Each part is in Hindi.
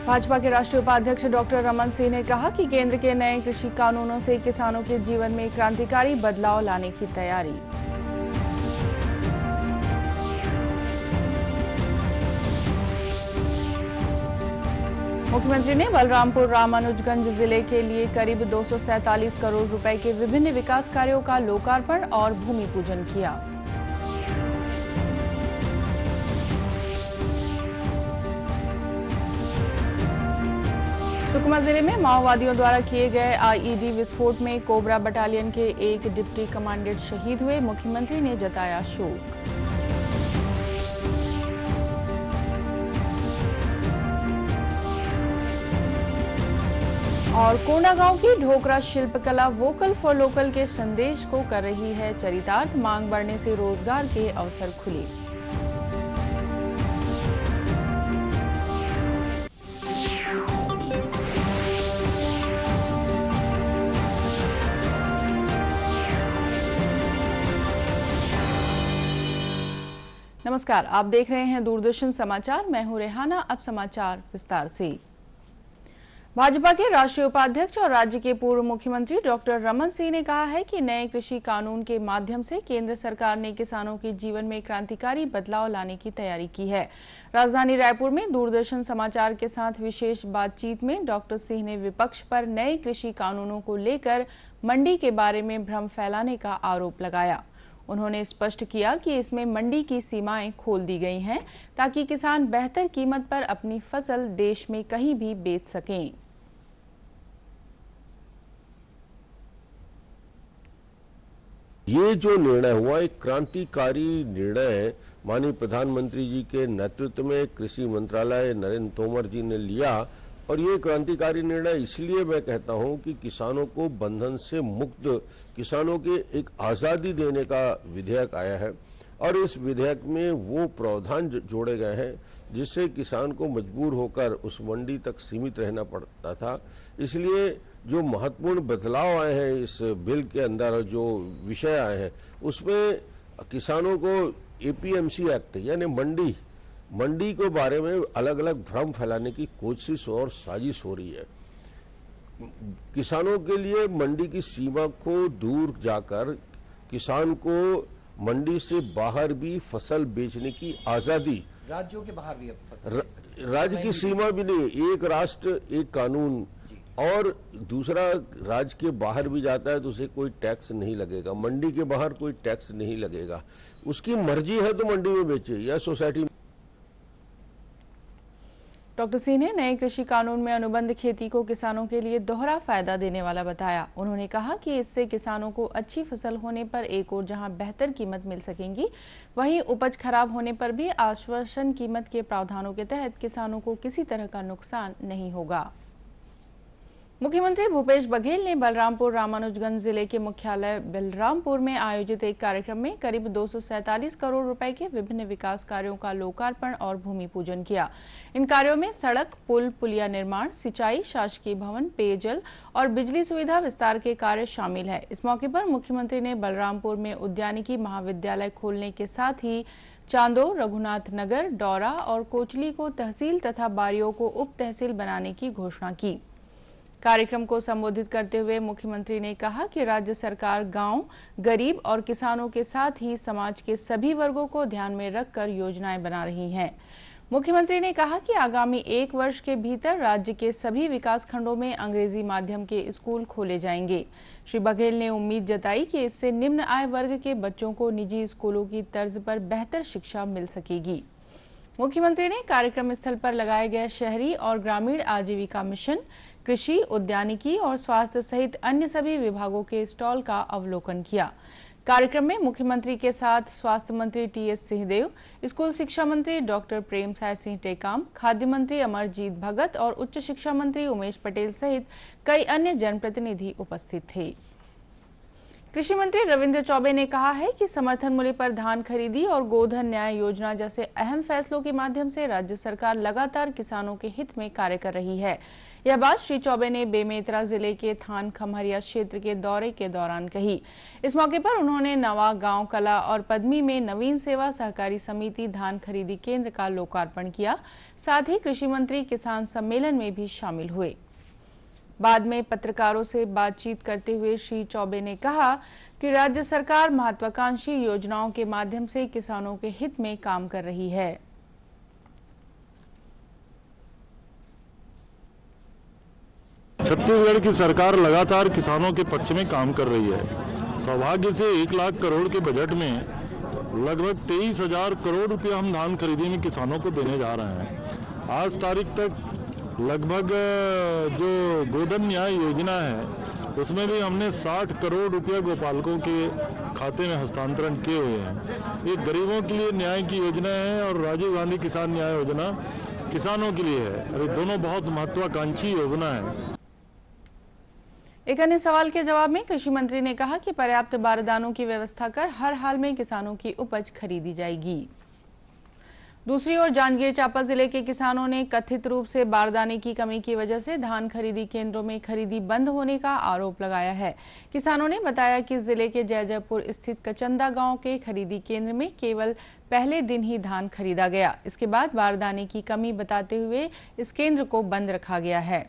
भाजपा के राष्ट्रीय उपाध्यक्ष डॉक्टर रमन सिंह ने कहा कि केंद्र के नए कृषि कानूनों से किसानों के जीवन में क्रांतिकारी बदलाव लाने की तैयारी। मुख्यमंत्री ने बलरामपुर रामानुजगंज जिले के लिए करीब 247 करोड़ रुपए के विभिन्न विकास कार्यों का लोकार्पण और भूमि पूजन किया। सुकमा जिले में माओवादियों द्वारा किए गए आईईडी विस्फोट में कोबरा बटालियन के एक डिप्टी कमांडेंट शहीद हुए। मुख्यमंत्री ने जताया शोक। और कोंडागांव की ढोकरा शिल्पकला वोकल फॉर लोकल के संदेश को कर रही है चरितार्थ। मांग बढ़ने से रोजगार के अवसर खुले। नमस्कार, आप देख रहे हैं दूरदर्शन समाचार। मैं हूं रेहाना। अब समाचार विस्तार से। भाजपा के राष्ट्रीय उपाध्यक्ष और राज्य के पूर्व मुख्यमंत्री डॉक्टर रमन सिंह ने कहा है कि नए कृषि कानून के माध्यम से केंद्र सरकार ने किसानों के जीवन में क्रांतिकारी बदलाव लाने की तैयारी की है। राजधानी रायपुर में दूरदर्शन समाचार के साथ विशेष बातचीत में डॉक्टर सिंह ने विपक्ष पर नए कृषि कानूनों को लेकर मंडी के बारे में भ्रम फैलाने का आरोप लगाया। उन्होंने स्पष्ट किया कि इसमें मंडी की सीमाएं खोल दी गई हैं ताकि किसान बेहतर कीमत पर अपनी फसल देश में कहीं भी बेच सकें। ये जो निर्णय हुआ एक क्रांतिकारी निर्णय है। माननीय प्रधानमंत्री जी के नेतृत्व में कृषि मंत्रालय नरेंद्र तोमर जी ने लिया और ये क्रांतिकारी निर्णय इसलिए मैं कहता हूं कि किसानों को बंधन से मुक्त, किसानों के एक आजादी देने का विधेयक आया है और इस विधेयक में वो प्रावधान जोड़े गए हैं जिससे किसान को मजबूर होकर उस मंडी तक सीमित रहना पड़ता था। इसलिए जो महत्वपूर्ण बदलाव आए हैं इस बिल के अंदर, जो विषय आए हैं उसमें किसानों को एपीएमसी एक्ट यानी मंडी के बारे में अलग अलग भ्रम फैलाने की कोशिश और साजिश हो रही है। किसानों के लिए मंडी की सीमा को दूर जाकर किसान को मंडी से बाहर भी फसल बेचने की आजादी, राज्यों के बाहर भी राज्य की सीमा भी नहीं, एक राष्ट्र एक कानून, और दूसरा राज्य के बाहर भी जाता है तो उसे कोई टैक्स नहीं लगेगा, मंडी के बाहर कोई टैक्स नहीं लगेगा। उसकी मर्जी है तो मंडी में बेचे या सोसाइटी में। डॉक्टर सिंह ने नए कृषि कानून में अनुबंध खेती को किसानों के लिए दोहरा फायदा देने वाला बताया। उन्होंने कहा कि इससे किसानों को अच्छी फसल होने पर एक और जहां बेहतर कीमत मिल सकेंगी, वहीं उपज खराब होने पर भी आश्वासन कीमत के प्रावधानों के तहत किसानों को किसी तरह का नुकसान नहीं होगा। मुख्यमंत्री भूपेश बघेल ने बलरामपुर रामानुजगंज जिले के मुख्यालय बलरामपुर में आयोजित एक कार्यक्रम में करीब 247 करोड़ रुपए के विभिन्न विकास कार्यों का लोकार्पण और भूमि पूजन किया। इन कार्यों में सड़क, पुल, पुलिया निर्माण, सिंचाई, शासकीय भवन, पेयजल और बिजली सुविधा विस्तार के कार्य शामिल है। इस मौके पर मुख्यमंत्री ने बलरामपुर में उद्यानिकी महाविद्यालय खोलने के साथ ही चांदो, रघुनाथ नगर, डौरा और कोचली को तहसील तथा बारियों को उप तहसील बनाने की घोषणा की। कार्यक्रम को संबोधित करते हुए मुख्यमंत्री ने कहा कि राज्य सरकार गांव, गरीब और किसानों के साथ ही समाज के सभी वर्गों को ध्यान में रखकर योजनाएं बना रही है। मुख्यमंत्री ने कहा कि आगामी 1 वर्ष के भीतर राज्य के सभी विकास खंडों में अंग्रेजी माध्यम के स्कूल खोले जाएंगे। श्री बघेल ने उम्मीद जताई कि इससे निम्न आय वर्ग के बच्चों को निजी स्कूलों की तर्ज पर बेहतर शिक्षा मिल सकेगी। मुख्यमंत्री ने कार्यक्रम स्थल पर लगाए गए शहरी और ग्रामीण आजीविका मिशन, कृषि, उद्यानिकी और स्वास्थ्य सहित अन्य सभी विभागों के स्टॉल का अवलोकन किया। कार्यक्रम में मुख्यमंत्री के साथ स्वास्थ्य मंत्री टीएस सिंहदेव, स्कूल शिक्षा मंत्री डॉक्टर प्रेमसाय सिंह टेकाम, खाद्य मंत्री अमरजीत भगत और उच्च शिक्षा मंत्री उमेश पटेल सहित कई अन्य जनप्रतिनिधि उपस्थित थे। कृषि मंत्री रविंद्र चौबे ने कहा है कि समर्थन मूल्य पर धान खरीदी और गोधन न्याय योजना जैसे अहम फैसलों के माध्यम से राज्य सरकार लगातार किसानों के हित में कार्य कर रही है। यह बात श्री चौबे ने बेमेतरा जिले के थान खमहरिया क्षेत्र के दौरे के दौरान कही। इस मौके पर उन्होंने नवा गांव कला और पद्मी में नवीन सेवा सहकारी समिति धान खरीदी केंद्र का लोकार्पण किया। साथ ही कृषि मंत्री किसान सम्मेलन में भी शामिल हुए। बाद में पत्रकारों से बातचीत करते हुए श्री चौबे ने कहा कि राज्य सरकार महत्वाकांक्षी योजनाओं के माध्यम से किसानों के हित में काम कर रही है। छत्तीसगढ़ की सरकार लगातार किसानों के पक्ष में काम कर रही है। सौभाग्य से 1 लाख करोड़ के बजट में लगभग 23,000 करोड़ रुपया हम धान खरीदी में किसानों को देने जा रहे हैं। आज तारीख तक लगभग जो गोधन न्याय योजना है उसमें भी हमने 60 करोड़ रुपया गोपालकों के खाते में हस्तांतरण किए हुए हैं। ये गरीबों के लिए न्याय की योजना है और राजीव गांधी किसान न्याय योजना किसानों के लिए है। अरे दोनों बहुत महत्वाकांक्षी योजना है। एक अन्य सवाल के जवाब में कृषि मंत्री ने कहा कि पर्याप्त बारदानों की व्यवस्था कर हर हाल में किसानों की उपज खरीदी जाएगी। दूसरी ओर जांजगीर चांपा जिले के किसानों ने कथित रूप से बारदाने की कमी की वजह से धान खरीदी केंद्रों में खरीदी बंद होने का आरोप लगाया है। किसानों ने बताया कि जिले के जयजयपुर स्थित कचंदा गांव के खरीदी केंद्र में केवल पहले दिन ही धान खरीदा गया। इसके बाद बारदाने की कमी बताते हुए इस केंद्र को बंद रखा गया है।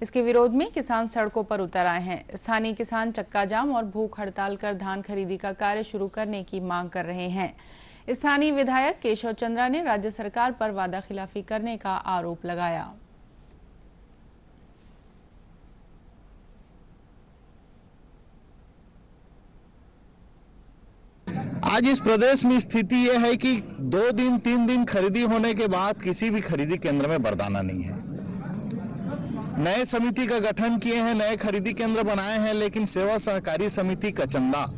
इसके विरोध में किसान सड़कों पर उतर आए हैं। स्थानीय किसान चक्का जाम और भूख हड़ताल कर धान खरीदी का कार्य शुरू करने की मांग कर रहे हैं। स्थानीय विधायक केशव चंद्रा ने राज्य सरकार पर वादाखिलाफी करने का आरोप लगाया। आज इस प्रदेश में स्थिति यह है कि 2 दिन 3 दिन खरीदी होने के बाद किसी भी खरीदी केंद्र में बारदाना नहीं है। नए समिति का गठन किए हैं, नए खरीदी केंद्र बनाए हैं, लेकिन सेवा सहकारी समिति कचंदा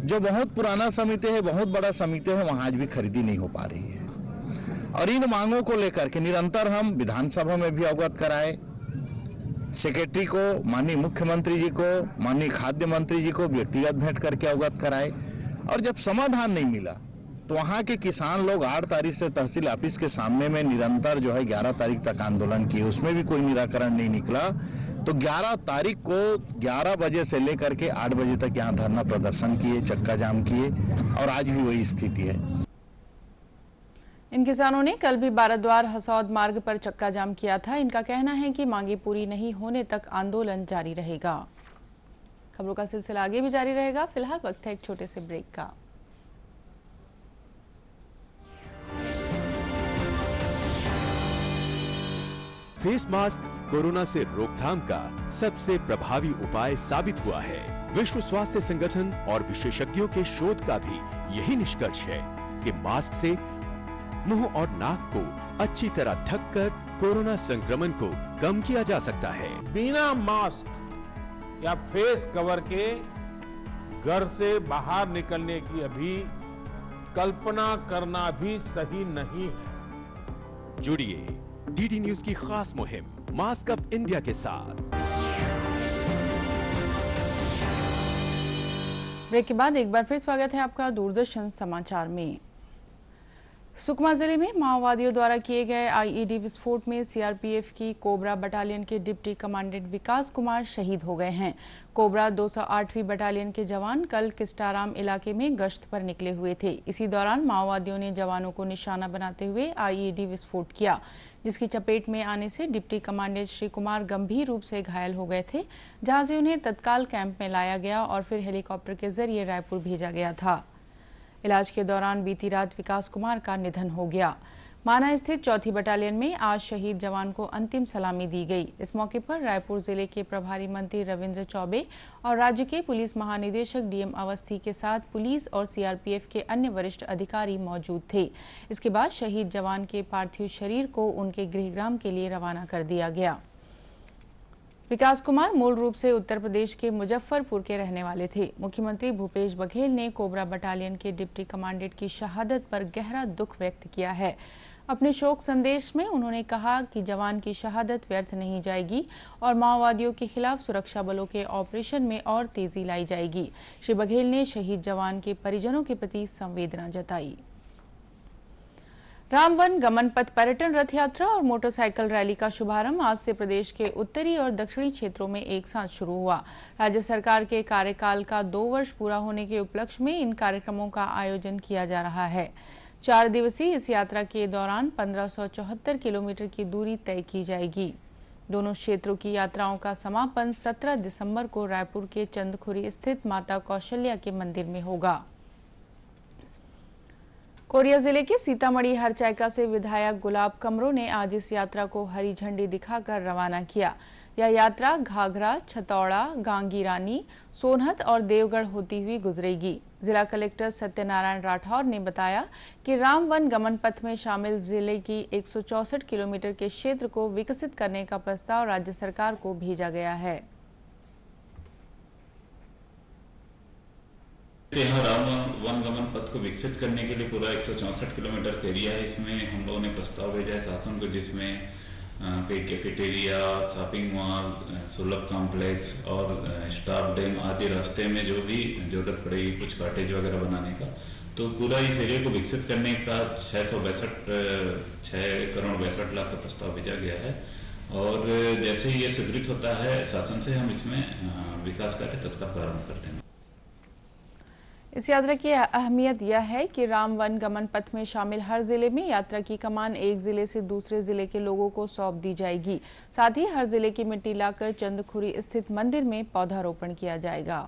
जो बहुत पुराना समिति है, बहुत बड़ा समिति है, वहां आज भी खरीदी नहीं हो पा रही है। और इन मांगों को लेकर के निरंतर हम विधानसभा में भी अवगत कराए, सेक्रेटरी को, माननीय मुख्यमंत्री जी को, माननीय खाद्य मंत्री जी को व्यक्तिगत भेंट करके अवगत कराए। और जब समाधान नहीं मिला तो वहां के किसान लोग 8 तारीख से तहसील ऑफिस के सामने में निरंतर जो है 11 तारीख तक आंदोलन किए, उसमें भी कोई निराकरण नहीं निकला। तो 11 तारीख को 11 बजे से लेकर के 8 बजे तक यहाँ धरना प्रदर्शन किए, चक्का जाम किए और आज भी वही स्थिति है। इन किसानों ने कल भी बाराद्वार हसौद मार्ग पर चक्का जाम किया था। इनका कहना है कि मांगे पूरी नहीं होने तक आंदोलन जारी रहेगा। खबरों का सिलसिला आगे भी जारी रहेगा। फिलहाल वक्त है एक छोटे से ब्रेक का। फेस मास्क कोरोना से रोकथाम का सबसे प्रभावी उपाय साबित हुआ है। विश्व स्वास्थ्य संगठन और विशेषज्ञों के शोध का भी यही निष्कर्ष है कि मास्क से मुंह और नाक को अच्छी तरह ढककर कोरोना संक्रमण को कम किया जा सकता है। बिना मास्क या फेस कवर के घर से बाहर निकलने की अभी कल्पना करना भी सही नहीं है। जुड़िए डीडी न्यूज की खास मुहिम मास्क अप इंडिया के साथ। ब्रेक के बाद एक बार फिर स्वागत है आपका दूरदर्शन समाचार में। सुकमा जिले में माओवादियों द्वारा किए गए आईईडी विस्फोट में सीआरपीएफ की कोबरा बटालियन के डिप्टी कमांडेंट विकास कुमार शहीद हो गए हैं। कोबरा 208वीं बटालियन के जवान कल किस्टाराम इलाके में गश्त पर निकले हुए थे। इसी दौरान माओवादियों ने जवानों को निशाना बनाते हुए आईईडी विस्फोट किया, जिसकी चपेट में आने से डिप्टी कमांडेंट श्री कुमार गंभीर रूप से घायल हो गए थे, जहां से उन्हें तत्काल कैंप में लाया गया और फिर हेलीकॉप्टर के जरिए रायपुर भेजा गया था। इलाज के दौरान बीती रात विकास कुमार का निधन हो गया। माना स्थित 4थी बटालियन में आज शहीद जवान को अंतिम सलामी दी गई। इस मौके पर रायपुर जिले के प्रभारी मंत्री रविंद्र चौबे और राज्य के पुलिस महानिदेशक डीएम अवस्थी के साथ पुलिस और सीआरपीएफ के अन्य वरिष्ठ अधिकारी मौजूद थे। इसके बाद शहीद जवान के पार्थिव शरीर को उनके गृहग्राम के लिए रवाना कर दिया गया। विकास कुमार मूल रूप से उत्तर प्रदेश के मुजफ्फरपुर के रहने वाले थे। मुख्यमंत्री भूपेश बघेल ने कोबरा बटालियन के डिप्टी कमांडेंट की शहादत पर गहरा दुख व्यक्त किया है। अपने शोक संदेश में उन्होंने कहा कि जवान की शहादत व्यर्थ नहीं जाएगी और माओवादियों के खिलाफ सुरक्षा बलों के ऑपरेशन में और तेजी लाई जाएगी। श्री बघेल ने शहीद जवान के परिजनों के प्रति संवेदना जताई। रामवन गमन पथ पर्यटन रथ यात्रा और मोटरसाइकिल रैली का शुभारंभ आज से प्रदेश के उत्तरी और दक्षिणी क्षेत्रों में एक साथ शुरू हुआ। राज्य सरकार के कार्यकाल का 2 वर्ष पूरा होने के उपलक्ष्य में इन कार्यक्रमों का आयोजन किया जा रहा है। 4 दिवसीय इस यात्रा के दौरान 1574 किलोमीटर की दूरी तय की जाएगी। दोनों क्षेत्रों की यात्राओं का समापन 17 दिसंबर को रायपुर के चंदखुरी स्थित माता कौशल्या के मंदिर में होगा। कोरिया जिले के सीतामढ़ी हरचैका से विधायक गुलाब कमरो ने आज इस यात्रा को हरी झंडी दिखाकर रवाना किया। यह यात्रा घाघरा, छतौड़ा, गांगी रानी, सोनहत और देवगढ़ होती हुई गुजरेगी। जिला कलेक्टर सत्यनारायण राठौर ने बताया कि रामवन गमन पथ में शामिल जिले की 164 किलोमीटर के क्षेत्र को विकसित करने का प्रस्ताव राज्य सरकार को भेजा गया है। यहाँ रामवन गमन पथ को विकसित करने के लिए पूरा 164 किलोमीटर का एरिया है। इसमें हम लोगों ने प्रस्ताव भेजा है शासन को, जिसमें कई कैफेटेरिया, शॉपिंग मॉल, सुलभ कॉम्प्लेक्स और स्टाफ डैम आदि रास्ते में जो भी जरूरत पड़ेगी, कुछ कॉटेज वगैरह बनाने का, तो पूरा इस एरिया को विकसित करने का 6 करोड़ 62 लाख का प्रस्ताव भेजा गया है। और जैसे ही ये स्वीकृत होता है शासन से, हम इसमें विकास कार्य तत्काल प्रारंभ करते हैं। इस यात्रा की अहमियत यह है कि रामवन गमन पथ में शामिल हर जिले में यात्रा की कमान एक जिले से दूसरे जिले के लोगों को सौंप दी जाएगी। साथ ही हर जिले की मिट्टी लाकर चंदखुरी स्थित मंदिर में पौधारोपण किया जाएगा।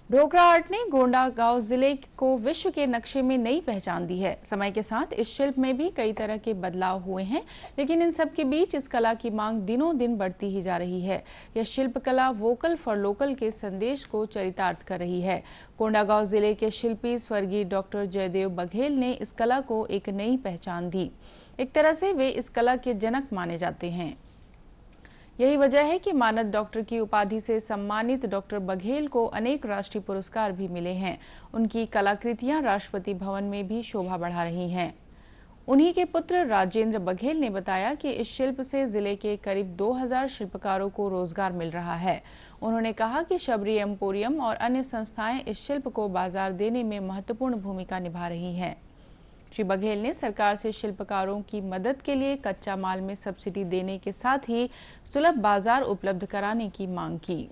ढोकरा आर्ट ने गोंडा गांव जिले को विश्व के नक्शे में नई पहचान दी है। समय के साथ इस शिल्प में भी कई तरह के बदलाव हुए हैं, लेकिन इन सब के बीच इस कला की मांग दिनों दिन बढ़ती ही जा रही है। यह शिल्प कला वोकल फॉर लोकल के संदेश को चरितार्थ कर रही है। कोंडागांव जिले के शिल्पी स्वर्गीय डॉक्टर जयदेव बघेल ने इस कला को एक नई पहचान दी। एक तरह से वे इस कला के जनक माने जाते हैं। यही वजह है कि मानद डॉक्टर की उपाधि से सम्मानित डॉक्टर बघेल को अनेक राष्ट्रीय पुरस्कार भी मिले हैं। उनकी कलाकृतियां राष्ट्रपति भवन में भी शोभा बढ़ा रही हैं। उन्हीं के पुत्र राजेंद्र बघेल ने बताया कि इस शिल्प से जिले के करीब 2000 शिल्पकारों को रोजगार मिल रहा है। उन्होंने कहा कि शबरी एम्पोरियम और अन्य संस्थाएं इस शिल्प को बाजार देने में महत्वपूर्ण भूमिका निभा रही हैं। श्री बघेल ने सरकार से शिल्पकारों की मदद के लिए कच्चा माल में सब्सिडी देने के साथ ही सुलभ बाजार उपलब्ध कराने की मांग की।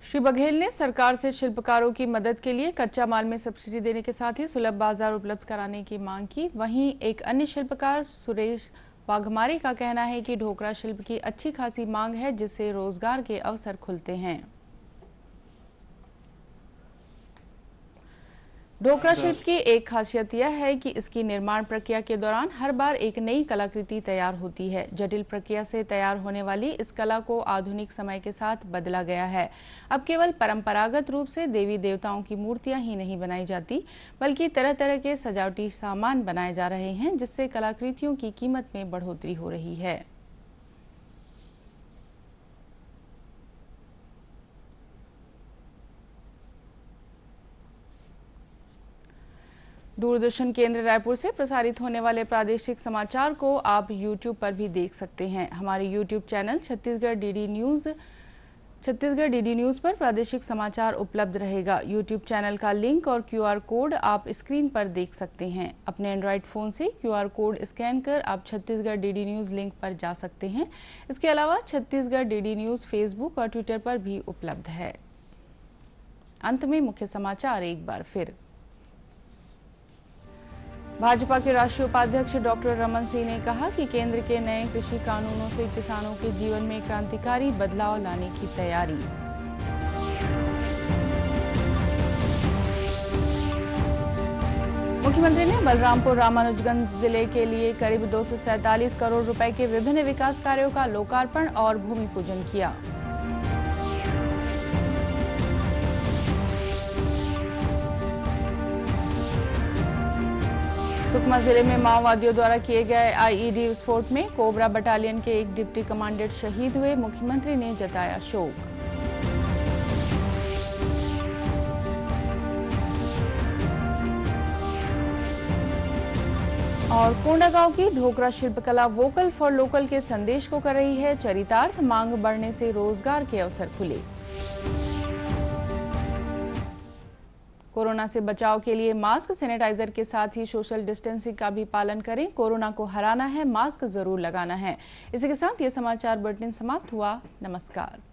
श्री बघेल ने सरकार से शिल्पकारों की मदद के लिए कच्चा माल में सब्सिडी देने के साथ ही सुलभ बाजार उपलब्ध कराने की मांग की। वहीं एक अन्य शिल्पकार सुरेश वाघमारे का कहना है कि ढोकरा शिल्प की अच्छी खासी मांग है, जिससे रोजगार के अवसर खुलते हैं। ढोकरा शिल्प की एक खासियत यह है कि इसकी निर्माण प्रक्रिया के दौरान हर बार एक नई कलाकृति तैयार होती है। जटिल प्रक्रिया से तैयार होने वाली इस कला को आधुनिक समय के साथ बदला गया है। अब केवल परंपरागत रूप से देवी देवताओं की मूर्तियां ही नहीं बनाई जाती, बल्कि तरह तरह के सजावटी सामान बनाए जा रहे हैं, जिससे कलाकृतियों की कीमत में बढ़ोतरी हो रही है। दूरदर्शन केंद्र रायपुर से प्रसारित होने वाले प्रादेशिक समाचार को आप YouTube पर भी देख सकते हैं। हमारे YouTube channel Chhattisgarh DD news पर प्रादेशिक समाचार उपलब्ध रहेगा। YouTube चैनल का लिंक और QR कोड आप स्क्रीन पर देख सकते हैं। अपने एंड्रॉइड फोन से QR कोड स्कैन कर आप छत्तीसगढ़ डीडी न्यूज लिंक पर जा सकते हैं। इसके अलावा छत्तीसगढ़ डीडी न्यूज फेसबुक और ट्विटर पर भी उपलब्ध है। अंत में मुख्य समाचार एक बार फिर। भाजपा के राष्ट्रीय उपाध्यक्ष डॉक्टर रमन सिंह ने कहा कि केंद्र के नए कृषि कानूनों से किसानों के जीवन में क्रांतिकारी बदलाव लाने की तैयारी। मुख्यमंत्री ने बलरामपुर रामानुजगंज जिले के लिए करीब 247 करोड़ रुपए के विभिन्न विकास कार्यों का लोकार्पण और भूमि पूजन किया। सुकमा जिले में माओवादियों द्वारा किए गए आईईडी विस्फोट में कोबरा बटालियन के एक डिप्टी कमांडेंट शहीद हुए। मुख्यमंत्री ने जताया शोक। और कोंडागांव की ढोकरा शिल्पकला वोकल फॉर लोकल के संदेश को कर रही है चरितार्थ। मांग बढ़ने से रोजगार के अवसर खुले। कोरोना से बचाव के लिए मास्क, सैनिटाइजर के साथ ही सोशल डिस्टेंसिंग का भी पालन करें। कोरोना को हराना है, मास्क जरूर लगाना है। इसी के साथ ये समाचार बुलेटिन समाप्त हुआ। नमस्कार।